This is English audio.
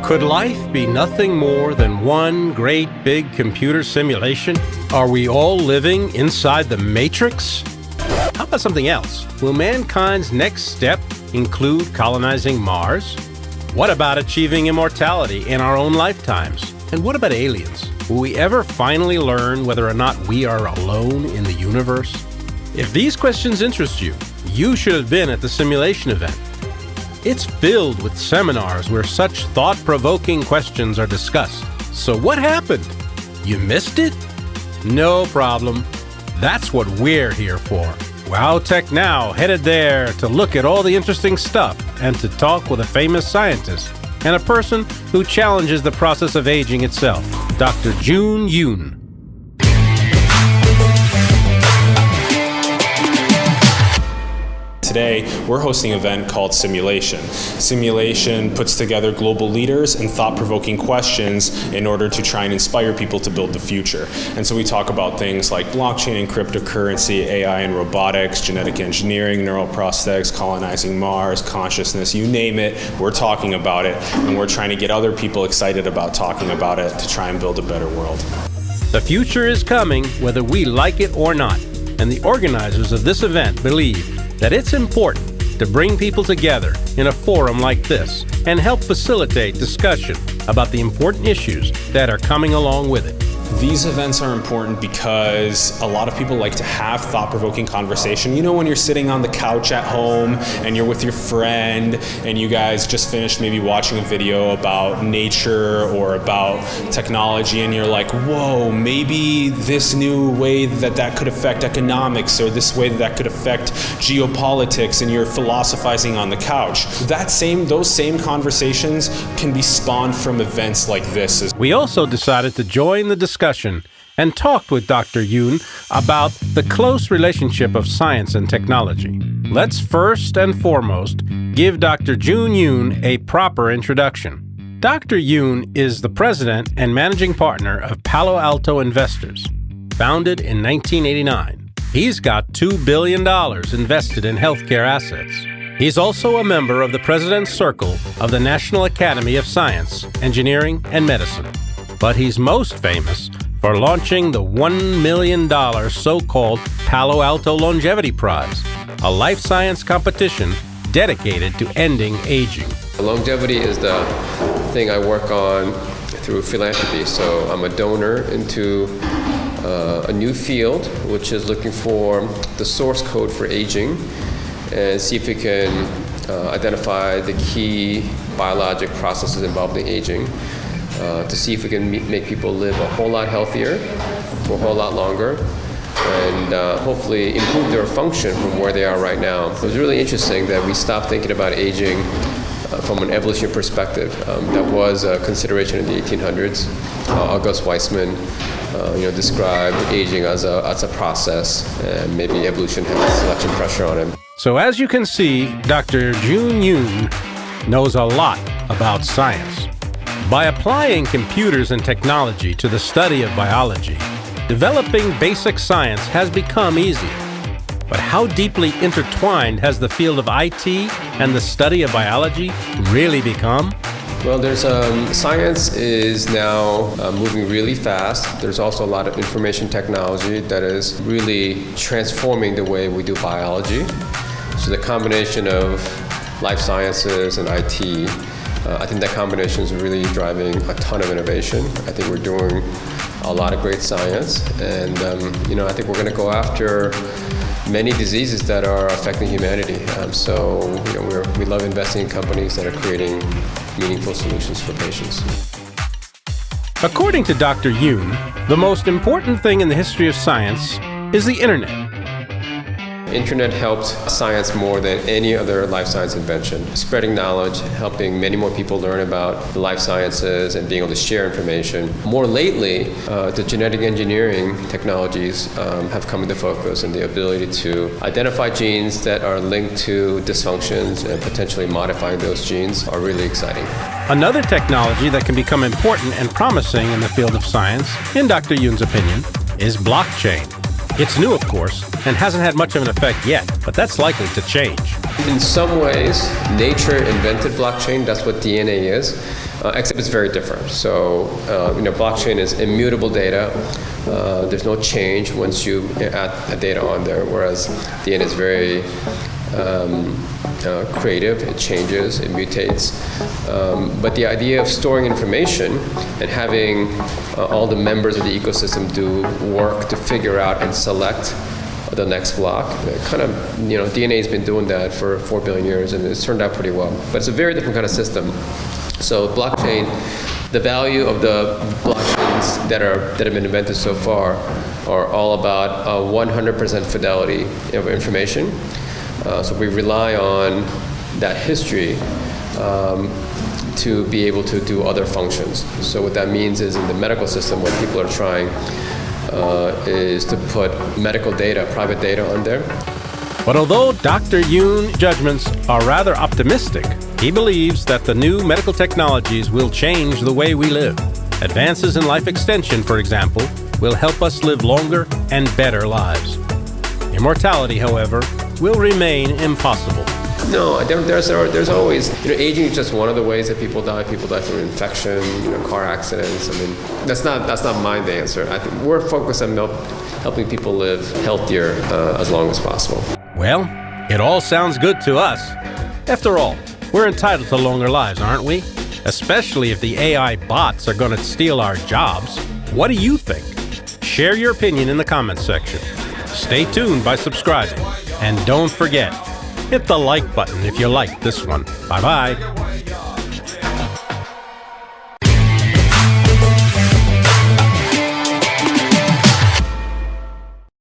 Could life be nothing more than one great big computer simulation? Are we all living inside the Matrix? How about something else? Will mankind's next step include colonizing Mars? What about achieving immortality in our own lifetimes? And what about aliens? Will we ever finally learn whether or not we are alone in the universe? If these questions interest you, you should have been at the simulation event. It's filled with seminars where such thought-provoking questions are discussed. So what happened? You missed it? No problem. That's what we're here for. Wow Tech Now headed there to look at all the interesting stuff and to talk with a famous scientist and a person who challenges the process of aging itself, Dr. Jun Yoon. Today, we're hosting an event called Simulation. Simulation puts together global leaders and thought-provoking questions in order to try and inspire people to build the future. And so we talk about things like blockchain and cryptocurrency, AI and robotics, genetic engineering, neural prosthetics, colonizing Mars, consciousness, you name it, we're talking about it, and we're trying to get other people excited about talking about it to try and build a better world. The future is coming whether we like it or not, and the organizers of this event believe that it's important to bring people together in a forum like this and help facilitate discussion about the important issues that are coming along with it. These events are important because a lot of people like to have thought-provoking conversation. You know, when you're sitting on the couch at home and you're with your friend and you guys just finished maybe watching a video about nature or about technology and you're like, whoa, maybe this new way that could affect economics or this way that could affect geopolitics, and you're philosophizing on the couch. Those same conversations can be spawned from events like this. We also decided to join the discussion and talked with Dr. Yoon about the close relationship of science and technology. Let's first and foremost give Dr. Jun Yoon a proper introduction. Dr. Yoon is the president and managing partner of Palo Alto Investors. Founded in 1989, he's got $2 billion invested in healthcare assets. He's also a member of the President's Circle of the National Academy of Science, Engineering, and Medicine. But he's most famous for launching the $1 million so-called Palo Alto Longevity Prize, a life science competition dedicated to ending aging. Longevity is the thing I work on through philanthropy. So I'm a donor into a new field, which is looking for the source code for aging and see if we can identify the key biologic processes involved in aging. To see if we can make people live a whole lot healthier for a whole lot longer and hopefully improve their function from where they are right now. It was really interesting that we stopped thinking about aging from an evolution perspective. That was a consideration in the 1800s. August Weismann described aging as a process, and maybe evolution had selection pressure on him. So as you can see, Dr. Jun Yoon knows a lot about science. By applying computers and technology to the study of biology, developing basic science has become easier. But how deeply intertwined has the field of IT and the study of biology really become? Well, science is now moving really fast. There's also a lot of information technology that is really transforming the way we do biology. So the combination of life sciences and IT, I think that combination is really driving a ton of innovation. I think we're doing a lot of great science, and I think we're going to go after many diseases that are affecting humanity. We love investing in companies that are creating meaningful solutions for patients. According to Dr. Yoon, the most important thing in the history of science is the internet. Internet helped science more than any other life science invention, spreading knowledge, helping many more people learn about the life sciences and being able to share information. More lately, the genetic engineering technologies have come into focus, and the ability to identify genes that are linked to dysfunctions and potentially modifying those genes are really exciting. Another technology that can become important and promising in the field of science, in Dr. Yoon's opinion, is blockchain. It's new, of course, and hasn't had much of an effect yet, but that's likely to change. In some ways, nature invented blockchain. That's what DNA is, except it's very different. So, blockchain is immutable data. There's no change once you add a data on there, whereas DNA is very creative. It changes, it mutates. But the idea of storing information and having all the members of the ecosystem do work to figure out and select the next block, DNA has been doing that for 4 billion years, and it's turned out pretty well. But it's a very different kind of system. So blockchain, the value of the blockchains that have been invented so far are all about 100% fidelity of information. So we rely on that history to be able to do other functions. So what that means is in the medical system, what people are trying is to put medical data, private data on there. But although Dr. Yoon's judgments are rather optimistic, he believes that the new medical technologies will change the way we live. Advances in life extension, for example, will help us live longer and better lives. Immortality, however, will remain impossible. No, there's always, aging is just one of the ways that people die. People die from infection, car accidents. I mean, that's not my answer. I think we're focused on helping people live healthier as long as possible. Well, it all sounds good to us. After all, we're entitled to longer lives, aren't we? Especially if the AI bots are going to steal our jobs. What do you think? Share your opinion in the comments section. Stay tuned by subscribing. And don't forget, hit the like button if you liked this one. Bye-bye.